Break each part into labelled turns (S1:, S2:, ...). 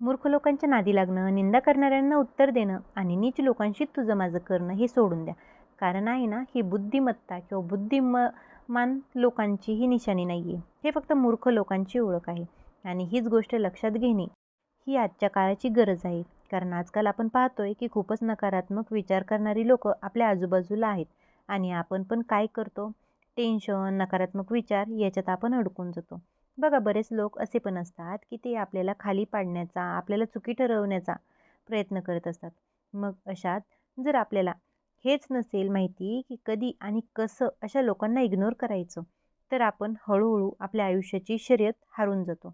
S1: मूर्ख लोकांच्या नादी लागणं, निंदा करणाऱ्यांना उत्तर देणं आणि नीच लोकांशी तुझं माझं करणं हे सोडून द्या. कारण आहे ना, ही बुद्धिमत्ता किंवा मान लोकांची ही निशाणी नाही आहे. हे फक्त मूर्ख लोकांची ओळख आहे. आणि हीच गोष्ट लक्षात घेणे ही आजच्या काळाची गरज आहे. कारण आजकाल आपण पाहतोय की खूपच नकारात्मक विचार करणारी लोकं आपल्या आजूबाजूला आहेत. आणि आपण पण काय करतो? टेन्शन, नकारात्मक विचार याच्यात आपण अडकून जातो. बघा बरेच लोक असे पण असतात की ते आपल्याला खाली पाडण्याचा, आपल्याला चुकी ठरवण्याचा प्रयत्न करत असतात. मग अशात जर आपल्याला हेच नसेल माहिती की कधी आणि कसं अशा लोकांना इग्नोर करायचं, तर आपण हळूहळू आपल्या आयुष्याची शर्यत हारून जातो.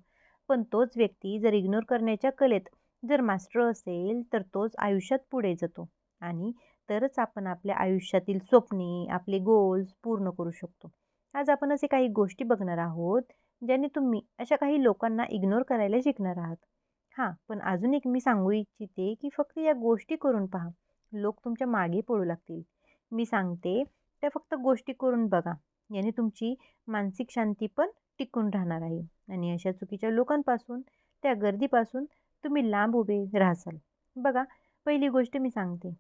S1: पण तोच व्यक्ती जर इग्नोर करण्याच्या कलेत जर मास्टर असेल, तर तोच आयुष्यात पुढे जातो आणि तरच आपण आपल्या आयुष्यातील स्वप्ने, आपले गोल्स पूर्ण करू शकतो. आज आपण असे काही गोष्टी बघणार आहोत ज्याने तुम्ही अशा काही लोकांना इग्नोर करायला शिकणार आहात. हां, पण अजून एक मी सांगू इच्छिते, की फक्त या गोष्टी करून पहा. लोक तुमच्या मागे पळू लागतील. मी सांगते त्या फक्त गोष्टी करून बघा. याने तुमची मानसिक शांती पण टिकून राहणार आहे आणि अशा चुकीच्या लोकांपासून, त्या गर्दीपासून तुम्ही लांब उभे राहाल. बघा, पहिली गोष्ट मी सांगते.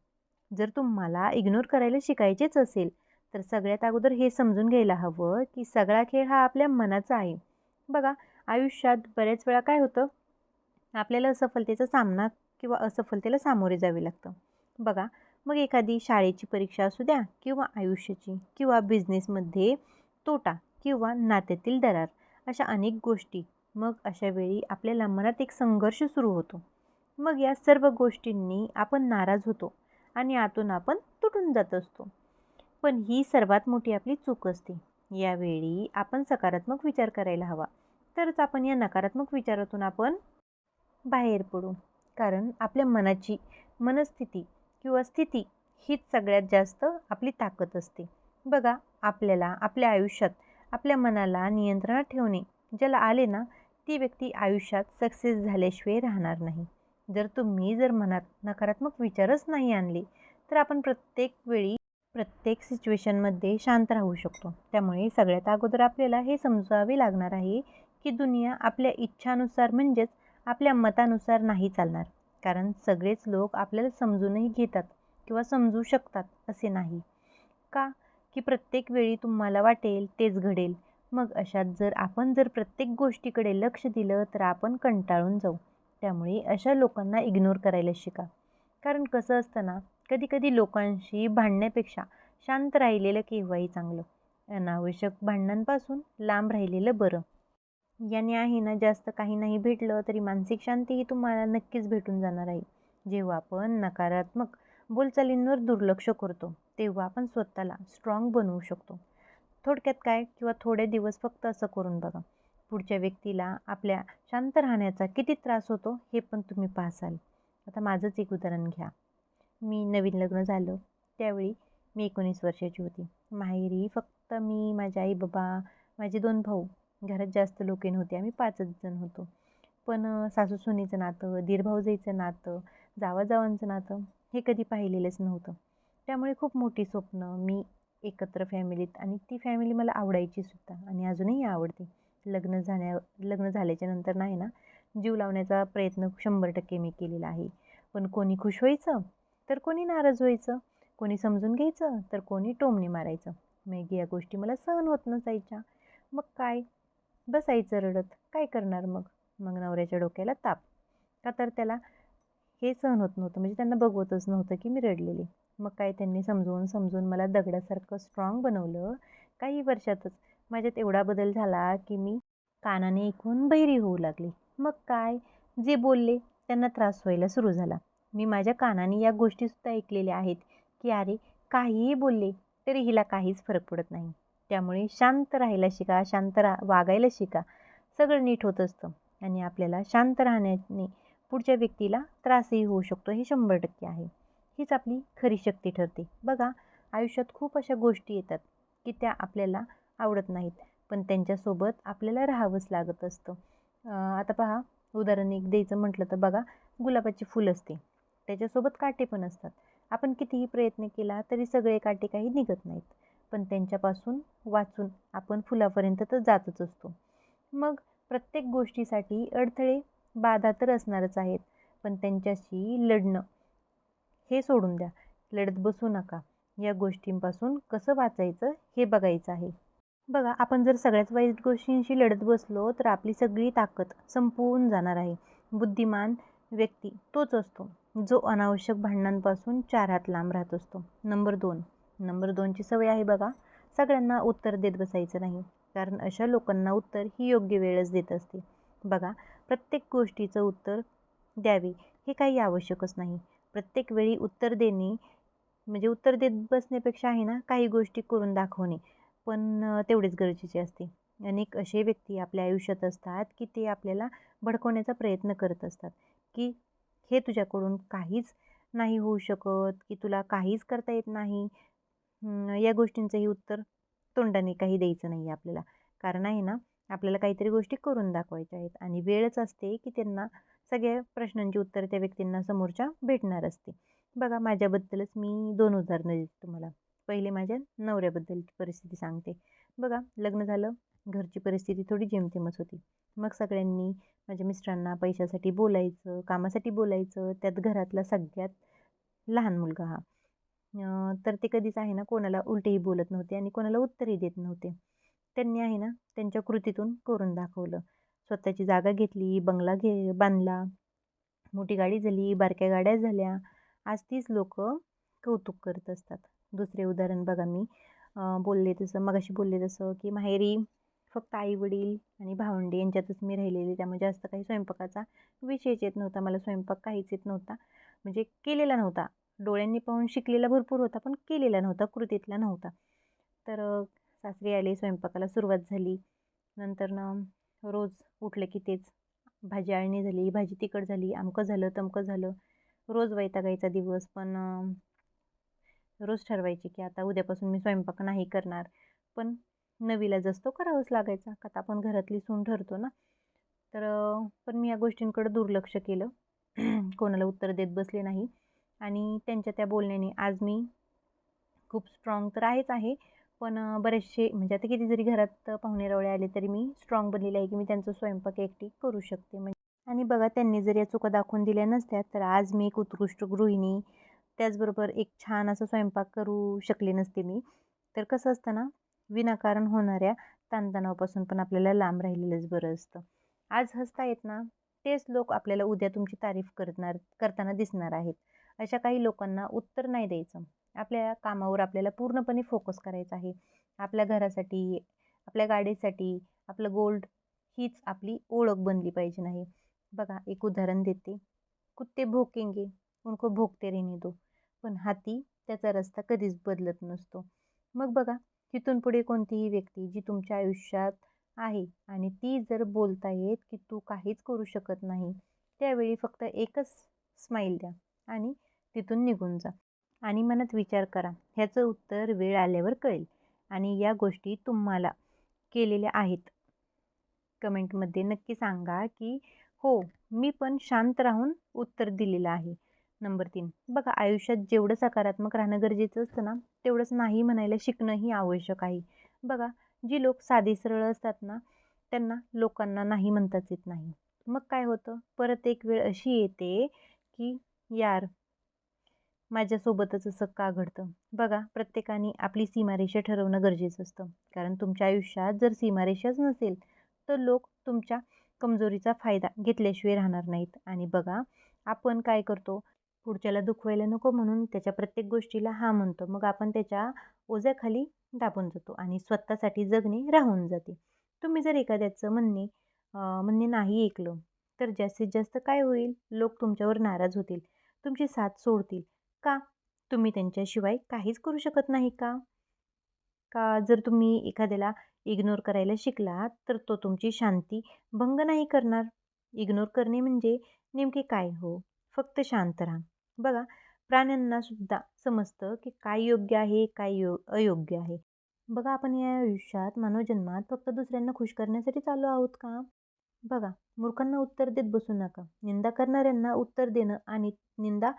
S1: जर तुम्हाला इग्नोर करायला शिकायचेच असेल, तर सगळ्यात अगोदर हे समजून घ्यायला हवं, की सगळा खेळ हा आपल्या मनाचा आहे. बघा, आयुष्यात बऱ्याच वेळा काय होतं, आपल्याला असफलतेचा सामना किंवा असफलतेला सामोरे जावे लागतं. बघा, मग एखादी शाळेची परीक्षा असू द्या किंवा आयुष्याची किंवा बिझनेसमध्ये तोटा किंवा नात्यातील दरार, अशा अनेक गोष्टी. मग अशा वेळी आपल्याला मनात एक संघर्ष सुरू होतो. मग या सर्व गोष्टींनी आपण नाराज होतो आणि आतून आपण तुटून जात असतो. पण ही सर्वात मोठी आपली चूक असते. यावेळी आपण सकारात्मक विचार करायला हवा. तरच आपण या नकारात्मक विचारातून आपण बाहेर पडू. कारण आपल्या मनाची मनस्थिती किंवा स्थिती हीच सगळ्यात जास्त आपली ताकद असते. बघा, आपल्याला आपल्या आयुष्यात आपल्या मनाला नियंत्रणात ठेवणे ज्याला आले ना, ती व्यक्ती आयुष्यात सक्सेस झाल्याशिवाय राहणार नाही. जर मनात नकारात्मक विचारच नाही आणले, तर आपण प्रत्येक वेळी प्रत्येक सिच्युएशनमध्ये शांत राहू शकतो. त्यामुळे सगळ्यात अगोदर आपल्याला हे समजावे लागणार आहे की दुनिया आपल्या इच्छानुसार म्हणजेच आपल्या मतानुसार नाही चालणार. कारण सगळेच लोक आपल्याला समजूनही घेतात किंवा समजू शकतात असे नाही. का? की प्रत्येक वेळी तुम्हाला वाटेल तेच घडेल. मग अशात जर प्रत्येक गोष्टीकडे लक्ष दिलं, तर आपण कंटाळून जाऊ. त्यामुळे अशा लोकांना इग्नोर करायला शिका. कारण कसं असतं ना, कधी-कधी लोकांशी भांडण्यापेक्षा शांत राहिलेलं केव्हाही चांगलं. अनावश्यक भांडणांपासून लांब राहिलेलं बरं. याने आहे ना, जास्त काही नाही भेटलं तरी मानसिक शांती ही तुम्हाला नक्कीच भेटून जाणार आहे. जेव्हा आपण नकारात्मक बोलचालींवर दुर्लक्ष करतो, तेव्हा आपण स्वतःला स्ट्रॉंग बनवू शकतो. थोडक्यात काय किंवा थोडे दिवस फक्त असं करून बघा. पुढच्या व्यक्तीला आपल्या शांत राहण्याचा किती त्रास होतो हे पण तुम्ही पाहसाल. आता माझंच एक उदाहरण घ्या. मी नवीन लग्न झालं त्यावेळी मी 19 वर्षाची होती. माहेरी फक्त मी, माझे आई-बाबा, माझे 2 भाऊ. घरात जास्त लोक नव्हते. आम्ही 5च जण होतो. पण सासू-सुनेचं नातं, दीर-भावजाईचं नातं, जावा-जावांचं नातं हे कधी पाहिलेलंच नव्हतं. त्यामुळे खूप मोठी स्वप्न मी एकत्र फॅमिलीत आणि ती फॅमिली मला आवडायची सुद्धा आणि अजूनही आवडते. लग्न झाल्याच्या नंतर नाही ना, जीव लावण्याचा प्रयत्न 100% मी केलेला आहे. पण कोणी खुश व्हायचं, तर कोणी नाराज व्हायचं. कोणी समजून घ्यायचं, तर कोणी टोमणे मारायचं. मग या गोष्टी मला सहन होत नसायच्या. मग काय? बसायचं रडत. काय करणार मग? मग नवऱ्याच्या डोक्याला ताप. का तर त्याला हे सहन होत नव्हतं. म्हणजे त्यांना बघवतच नव्हतं की मी रडलेले. मग काय त्यांनी समजून मला दगडासारखं स्ट्रॉंग बनवलं. काही वर्षातच माझ्यात एवढा बदल झाला की मी कानाने ऐकून बहिरी होऊ लागले. मग काय? जे बोलले त्यांना त्रास व्हायला सुरू झाला. मी माझ्या कानाने या गोष्टीसुद्धा ऐकलेल्या आहेत की अरे, काहीही बोलले तरी हिला काहीच फरक पडत नाही. त्यामुळे शांत राहायला शिका, वागायला शिका. सगळं नीट होत असतं आणि आपल्याला शांत राहण्याने पुढच्या व्यक्तीला त्रासही होऊ शकतो हे 100% आहे. हीच आपली खरी शक्ती ठरते. बघा, आयुष्यात खूप अशा गोष्टी येतात की त्या आपल्याला आवडत नाहीत, पण त्यांच्यासोबत आपल्याला राहावंच लागत असतं. आता पहा, उदाहरण एक द्यायचं म्हटलं तर बघा, गुलाबाची फूल असते. त्याच्यासोबत काटे पण असतात. आपण कितीही प्रयत्न केला तरी सगळे काटे काही निघत नाहीत. पण त्यांच्यापासून वाचून आपण फुलापर्यंत तर जातच असतो. मग प्रत्येक गोष्टीसाठी अडथळे बाधा तर असणारच आहेत, पण त्यांच्याशी लढणं हे सोडून द्या. लढत बसू नका. या गोष्टींपासून कसं वाचायचं हे बघायचं आहे. बघा, आपण जर सगळ्याच वाईट गोष्टींशी लढत बसलो तर आपली सगळी ताकद संपवून जाणार आहे. बुद्धिमान व्यक्ती तोच असतो जो अनावश्यक भांडणांपासून 4 हात लांब राहत असतो. नंबर 2ची सवय आहे बघा, सगळ्यांना उत्तर देत बसायचं नाही. कारण अशा लोकांना उत्तर ही योग्य वेळच देत असते. बघा, प्रत्येक गोष्टीचं उत्तर द्यावे हे काही आवश्यकच नाही. प्रत्येक वेळी उत्तर देणे म्हणजे उत्तर देत बसण्यापेक्षा आहे ना, काही गोष्टी करून दाखवणे पण तेवढेच गरजेचे असते. अनेक असे व्यक्ती आपल्या आयुष्यात असतात, की ते आपल्याला भडकवण्याचा प्रयत्न करत असतात, की हे तुझ्याकडून काहीच नाही होऊ शकत, की तुला काहीच करता येत नाही. या गोष्टींचंही उत्तर तोंडाने काही द्यायचं नाही आपल्याला. कारण आहे ना, आपल्याला काहीतरी गोष्टी करून दाखवायच्या आहेत आणि वेळच असते, की त्यांना सगळ्या प्रश्नांची उत्तर त्या व्यक्तींना समोरच्या भेटणार असते. बघा, माझ्याबद्दलच मी 2 उदाहरणं देते तुम्हाला. पहिले माझ्या नवऱ्याबद्दलची परिस्थिती सांगते. बघा, लग्न झालं, घरची परिस्थिती थोडी जेमतेमच होती. मग सगळ्यांनी माझ्या मिस्टरांना पैशासाठी बोलायचं, कामासाठी बोलायचं, त्यात घरातला सगळ्यात लहान मुलगा हा. तर ते कधीच आहे ना कोणाला उलटेही बोलत नव्हते आणि कोणाला उत्तरही देत नव्हते. त्यांनी आहे ना त्यांच्या कृतीतून करून दाखवलं. स्वतःची जागा घेतली, बंगला बांधला, मोठी गाडी झाली, बारक्या गाड्या झाल्या. आज तीच लोकं कौतुक करत असतात. दुसरे उदाहरण बघा, मी बोलले तसं मगाशी बोलले तसं, की माहेरी फक्त आई-वडील आणि भावंडे यांच्यातच मी राहिलेले. त्यामुळे जास्त काही स्वयंपाकाचा विषयच येत नव्हता. मला स्वयंपाक काहीच येत नव्हता. म्हणजे केलेला नव्हता. डोळ्यांनी पाहून शिकलेला भरपूर होता, पण केलेला नव्हता, कृतीतला नव्हता. तर सासरी आले, स्वयंपाकाला सुरुवात झाली. नंतरनं रोज उठलं की तेच. भाजी अळणी झाली, भाजी तिखट झाली, अमकं झालं, तमकं झालं. रोज वैतागायचा दिवस. पण रोज ठरवायचे की आता उद्यापासून मी स्वयंपाक नाही करणार. पण नाईलाज असतो, करावंच लागायचा. का तर आपण घरातली सून ठरतो ना. तर पण मी या गोष्टींकडे दुर्लक्ष केलं. कोणाला उत्तर देत बसले नाही आणि त्यांच्या त्या बोलण्याने आज मी खूप स्ट्राँग तर आहेच आहे. पण बरेचसे म्हणजे आता किती जरी घरात पाहुणे-रावळे आले तरी मी स्ट्राँग बनलेली आहे, की मी त्यांचा स्वयंपाक एकटी करू शकते. आणि बघा, त्यांनी जर या चुका दाखवून दिल्या नसत्या तर आज मी एक उत्कृष्ट गृहिणी, त्याचबरोबर एक छान असा स्वयंपाक करू शकले नसते मी. तर कसं असतं ना, विनाकारण होणाऱ्या ताणतणावापासून पण आपल्याला लांब राहिलेलंच बरं असतं. आज हसतायत ना, तेच लोक आपल्याला उद्या तुमची तारीफ करताना दिसणार आहेत. अशा काही लोकांना उत्तर नाही द्यायचं. आपल्या कामावर आपल्याला पूर्णपणे फोकस करायचा आहे. आपल्या घरासाठी, आपल्या गाडीसाठी, आपलं गोल्ड हीच आपली ओळख बनली पाहिजे नाही. बघा, एक उदाहरण देते. कुत्ते भोकेंगे, उनको भोकते रहने दो. पण हाती त्याचा रस्ता कधीच बदलत नसतो. मग बघा, तिथून पुढे कोणतीही व्यक्ती जी तुमच्या आयुष्यात आहे आणि ती जर बोलतायत की तू काहीच करू शकत नाही, त्यावेळी फक्त एकच स्माईल द्या आणि तिथून निघून जा. आणि मनात विचार करा, ह्याचं उत्तर वेळ आल्यावर कळेल. आणि या गोष्टी तुम्हाला केलेल्या आहेत. कमेंटमध्ये नक्की सांगा की हो, मी पण शांत राहून उत्तर दिलेलं आहे. नंबर 3, बघा, आयुष्यात जेवढं सकारात्मक राहणं गरजेचं असतं ना, तेवढंच नाही म्हणायला शिकणंही आवश्यक आहे. बघा, जी लोक साधी सरळ असतात ना, त्यांना लोकांना नाही म्हणताच येत नाही. मग काय होतं, परत एक वेळ अशी येते की यार, माझ्यासोबतच असं का घडतं? बघा, प्रत्येकाने आपली सीमारेषा ठरवणं गरजेचं असतं. कारण तुमच्या आयुष्यात जर सीमारेषाच नसेल, तर लोक तुमच्या कमजोरीचा फायदा घेतल्याशिवाय राहणार नाहीत. आणि बघा, आपण काय करतो, पुढच्याला दुखवायला नको म्हणून त्याच्या प्रत्येक गोष्टीला हां म्हणतो. मग आपण त्याच्या ओझ्याखाली दाबून जातो आणि स्वतःसाठी जगणे राहून जाते. तुम्ही जर एखाद्याचं म्हणणे नाही ऐकलं, तर जास्तीत जास्त काय होईल? लोक तुमच्यावर नाराज होतील, तुमची साथ सोडतील. का? तुम्ही त्यांच्याशिवाय काहीच करू शकत नाही का? का जर तुम्ही एखाद्याला इग्नोर करायला शिकलात, तर तो तुमची शांती भंग नाही करणार. इग्नोर करणे म्हणजे नेमके काय हो? फक्त शांत राहा. बघा, प्राण्यांना सुद्धा समजतं की काय योग्य आहे, काय अयोग्य आहे. बघा, आपण या आयुष्यात मानवजन्मात फक्त दुसऱ्यांना खुश करण्यासाठी आलो आहोत का? बघा, मूर्खांना उत्तर देत बसू नका. निंदा करणाऱ्यांना उत्तर देणं आणि निंदा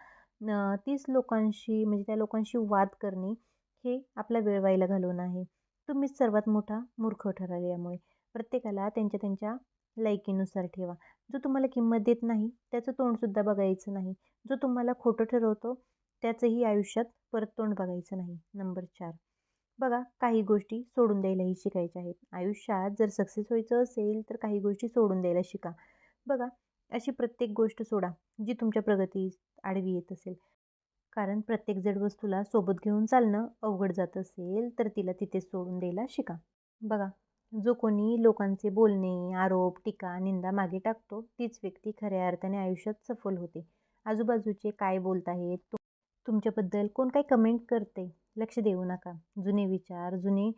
S1: तीच लोकांशी म्हणजे त्या लोकांशी वाद करणे हे आपला वेळ वाया घालवणं आहे. तुम्हीच सर्वात मोठा मूर्ख ठराल यामुळे. प्रत्येकाला त्यांच्या त्यांच्या लायकीनुसार ठेवा. जो तुम्हाला किंमत देत नाही त्याचं तोंडसुद्धा बघायचं नाही. जो तुम्हाला खोटं ठरवतो त्याचंही आयुष्यात परत तोंड बघायचं नाही. नंबर 4, बघा काही गोष्टी सोडून द्यायलाही शिकायच्या आहेत. आयुष्यात जर सक्सेस व्हायचं असेल तर काही गोष्टी सोडून द्यायला शिका. बघा, अशी प्रत्येक गोष्ट सोडा जी तुमच्या प्रगतीस आडवी येत असेल. कारण प्रत्येक जड वस्तूला सोबत घेऊन चालणं अवघड जात असेल तर तिला तिथेच सोडून द्यायला शिका. बघा, जो कोणी लोकांचे बोलणे, आरोप, टीका, निंदा मागे टाकतो तीच व्यक्ती खऱ्या अर्थाने आयुष्यात सफल होते. आजूबाजूचे काय बोलत आहेत, तुमच्याबद्दल कोण काय कमेंट करते, लक्ष देऊ नका. जुने विचार, जुने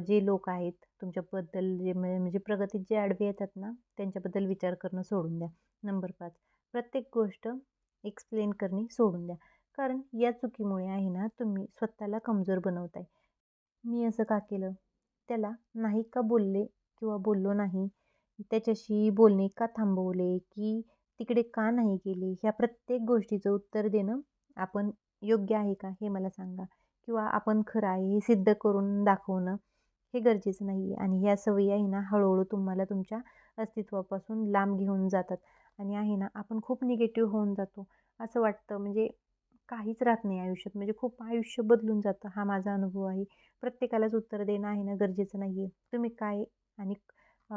S1: जे लोक आहेत तुमच्याबद्दल जे म्हणजे प्रगतीत जे आडवे येतात ना, त्यांच्याबद्दल विचार करणं सोडून द्या. नंबर 5, प्रत्येक गोष्ट एक्सप्लेन करणे सोडून द्या. कारण या चुकीमुळे आहे ना, तुम्ही स्वतःला कमजोर बनवताय. मी असं का केलं? त्याला नाही का बोलले किंवा बोललो नाही? त्याच्याशी बोलणे का थांबवले? की तिकडे का नाही गेले? ह्या प्रत्येक गोष्टीचं उत्तर देणं आपण योग्य आहे का? हे मला सांगा. किंवा आपण खरं आहे हे सिद्ध करून दाखवणं हे गरजेचं नाही आहे. आणि ह्या सवयी आहे ना, हळूहळू तुम्हाला तुमच्या अस्तित्वापासून लांब घेऊन जातात. आणि आहे ना, आपण खूप निगेटिव्ह होऊन जातो. असं वाटतं म्हणजे काहीच राहत नाही आयुष्यात. म्हणजे खूप आयुष्य बदलून जातं. हा माझा अनुभव आहे. प्रत्येकालाच उत्तर देणं आहे ना गरजेचं नाही आहे. तुम्ही काय आणि अ,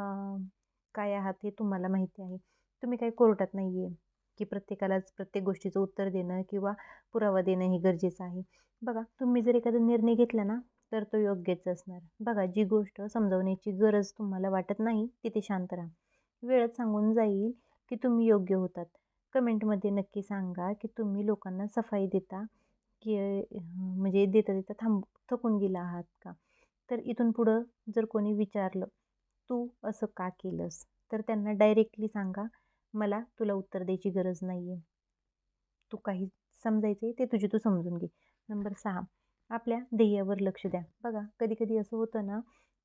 S1: काय आहात हे तुम्हाला माहिती आहे. तुम्ही काही कोर्टात नाही आहे, की प्रत्येकालाच प्रत्येक गोष्टीचं उत्तर देणं किंवा पुरावा देणं हे गरजेचं आहे. बघा, तुम्ही जर एखादा निर्णय घेतला ना, तर तो योग्यच असणार. बघा, जी गोष्ट समजावण्याची गरज तुम्हाला वाटत नाही, तिथे शांत राहा. वेळच सांगून जाईल की तुम्ही योग्य होतात. कमेंटमध्ये नक्की सांगा की तुम्ही लोकांना सफाई देता की म्हणजे देता-देता थकून गेला आहात का? तर इथून पुढं जर कोणी विचारलं, "तू असं का केलंस?" तर त्यांना डायरेक्टली सांगा, "मला तुला उत्तर द्यायची गरज नाही आहे. तू काही समजायचं आहे ते तुझे तू समजून घे." नंबर 6, आपल्या ध्येयावर लक्ष द्या. बघा, कधी-कधी असं होतं ना,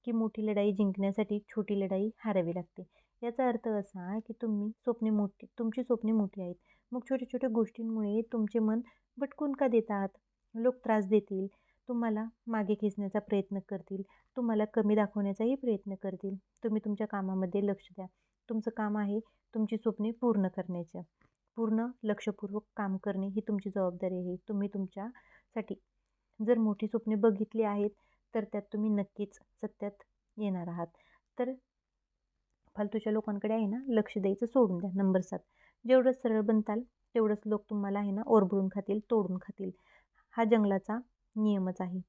S1: की मोठी लढाई जिंकण्यासाठी छोटी लढाई हारावी लागते. याचा अर्थ असा की तुमची स्वप्ने मोठी आहेत. मग छोट्या-छोट्या गोष्टींमुळे तुमचे मन भटकून का देत आहात? लोक त्रास देतील, तुम्हाला मागे खेचण्याचा प्रयत्न करतील, तुम्हाला कमी दाखवण्याचाही प्रयत्न करतील. तुम्ही तुमच्या कामामध्ये लक्ष द्या. तुमचं काम आहे तुमची स्वप्ने पूर्ण करण्याचं. पूर्ण लक्षपूर्वक काम करणे ही तुमची जबाबदारी आहे. तुम्ही तुमच्यासाठी जर मोठी स्वप्ने बघितली आहेत, तर त्यात तुम्ही नक्कीच सत्यात येणार आहात. तर फालतूच्या लोकांकडे आहे ना, लक्ष द्यायचं सोडून द्या. नंबर 7, जेवढं सरळ बनताल, तेवढंच लोक तुम्हाला आहे ना, ओरबडून खातील, तोडून खातील. हा जंगलाचा नियमच आहे.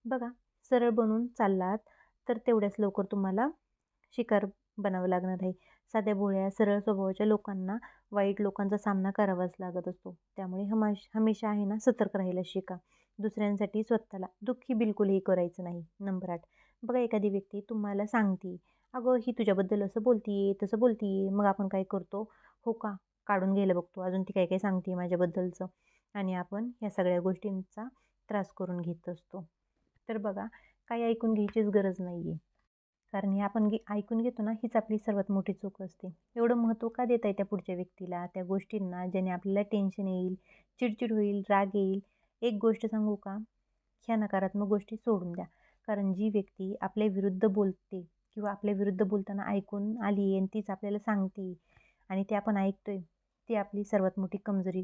S1: बघा, सरळ बनून चाललात, तर तेवढ्याच लवकर तुम्हाला शिकार बनावं लागणार आहे. साध्या भोळ्या, सरळ स्वभावाच्या लोकांना वाईट लोकांचा सामना करावाच लागत असतो. त्यामुळे हमेशा आहे ना, सतर्क राहायला शिका. दुसऱ्यांसाठी स्वतःला दुःखी बिलकुलही करायचं नाही. नंबर 8, बघा एखादी व्यक्ती तुम्हाला सांगते, "अगं, ही तुझ्याबद्दल असं बोलतीये, तसं बोलतीये." मग आपण काय करतो? "हो का?" काढून घ्यायला बघतो. अजून ती काय-काय सांगते माझ्याबद्दलचं. आणि आपण ह्या सगळ्या गोष्टींचा त्रास करून घेत असतो. तर बघा, काही ऐकून घ्यायचीच गरज नाही आहे. कारण हे आपण ऐकून घेतो ना, हीच आपली सर्वात मोठी चूक असते. एवढं महत्त्व का देताय त्या पुढच्या व्यक्तीला, त्या गोष्टींना, ज्याने आपल्याला टेन्शन येईल, चिडचिड होईल, राग येईल? एक गोष्ट सांगू का? ह्या नकारात्मक गोष्टी सोडून द्या. कारण जी व्यक्ती आपल्या विरुद्ध बोलते किंवा आपल्या विरुद्ध बोलताना ऐकून आली आणि तीच आपल्याला सांगते आणि ते आपण ऐकतोय, ती आपली सर्वात मोठी कमजोरी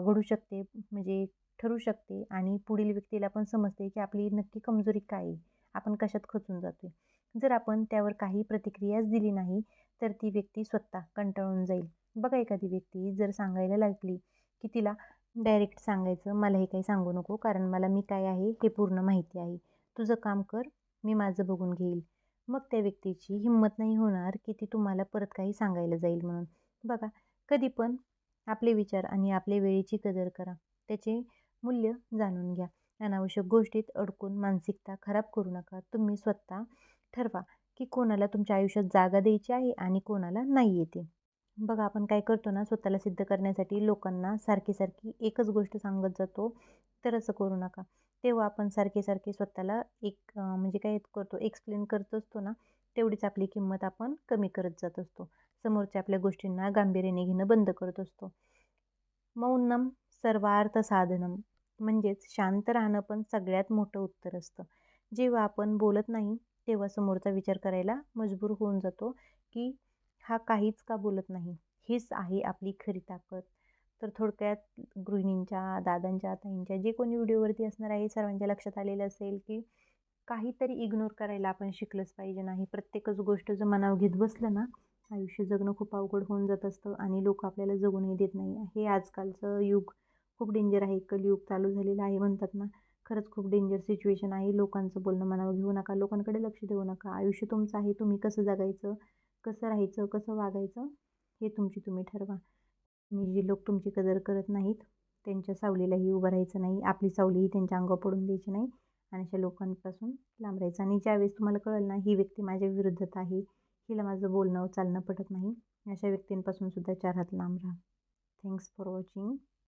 S1: घडू शकते, म्हणजे ठरू शकते. आणि पुढील व्यक्तीला पण समजते की आपली नक्की कमजोरी काय आहे, आपण कशात खचून जातोय. जर आपण त्यावर काही प्रतिक्रियाच दिली नाही, तर ती व्यक्ती स्वतः कंटाळून जाईल. बघा, एखादी व्यक्ती जर सांगायला लागली की तिला डायरेक्ट सांगायचं, "मला हे काही सांगू नको, कारण मला मी काय आहे हे पूर्ण माहिती आहे. तुझं काम कर, मी माझं बघून घेईल." मग त्या व्यक्तीची हिंमत नाही होणार की ती तुम्हाला परत काही सांगायला जाईल म्हणून. बघा, कधी पण आपले विचार आणि आपल्या वेळेची कदर करा. त्याचे मूल्य जाणून घ्या. अनावश्यक गोष्टीत अडकून मानसिकता खराब करू नका. तुम्ही स्वतः ठरवा की कोणाला तुमच्या आयुष्यात जागा द्यायची आहे आणि कोणाला नाही आहे बघा, आपण काय करतो ना, स्वतःला सिद्ध करण्यासाठी लोकांना सारखी-सारखी एकच गोष्ट सांगत जातो. तर असं करू नका. तेव्हा आपण सारखे-सारखे स्वतःला म्हणजे काय करतो, एक्सप्लेन करत असतो ना, तेवढीच आपली किंमत आपण कमी करत जात असतो. समोरच्या आपल्या गोष्टींना गांभीर्याने घेणं बंद करत असतो. मौनम सर्वार्थ साधनम, म्हणजेच शांत राहणं पण सगळ्यात मोठं उत्तर असतं. जेव्हा आपण बोलत नाही, तेव्हा समोरचा विचार करायला मजबूर होऊन जातो, की हा काहीच का बोलत नाही? हीच आहे आपली खरी ताकद. तर थोडक्यात गृहिणींच्या, दादांच्या, ताईंच्या जे कोणी व्हिडिओवरती असणार आहे सर्वांच्या लक्षात आलेलं असेल, की काहीतरी इग्नोर करायला आपण शिकलंच पाहिजे. नाही प्रत्येकच गोष्ट जर मनावर घेत बसलं ना, आयुष्य जगणं खूप अवघड होऊन जात असतं आणि लोकं आपल्याला जगूनही देत नाही. हे आजकालचं युग खूप डेंजर आहे. कलियुग चालू झालेलं आहे म्हणतात ना. खरंच खूप डेंजर सिच्युएशन आहे. लोकांचं बोलणं मनावर घेऊ नका. लोकांकडे लक्ष देऊ नका. आयुष्य तुमचं आहे. तुम्ही कसं जगायचं, कसं राहायचं, कसं वागायचं हे तुमची तुम्ही ठरवा. आणि जे लोक तुमची कदर करत नाहीत, त्यांच्या सावलीलाही उभं राहायचं नाही. आपली सावलीही त्यांच्या अंगावर पडून द्यायची नाही आणि अशा लोकांपासून लांब राहायचं. आणि ज्यावेळेस तुम्हाला कळेल ना, ही व्यक्ती माझ्या विरुद्धत आहे, हिला माझं बोलणं चालणं पटत नाही, अशा व्यक्तींपासून सुद्धा 4 हात लांब राहा. Thanks for watching.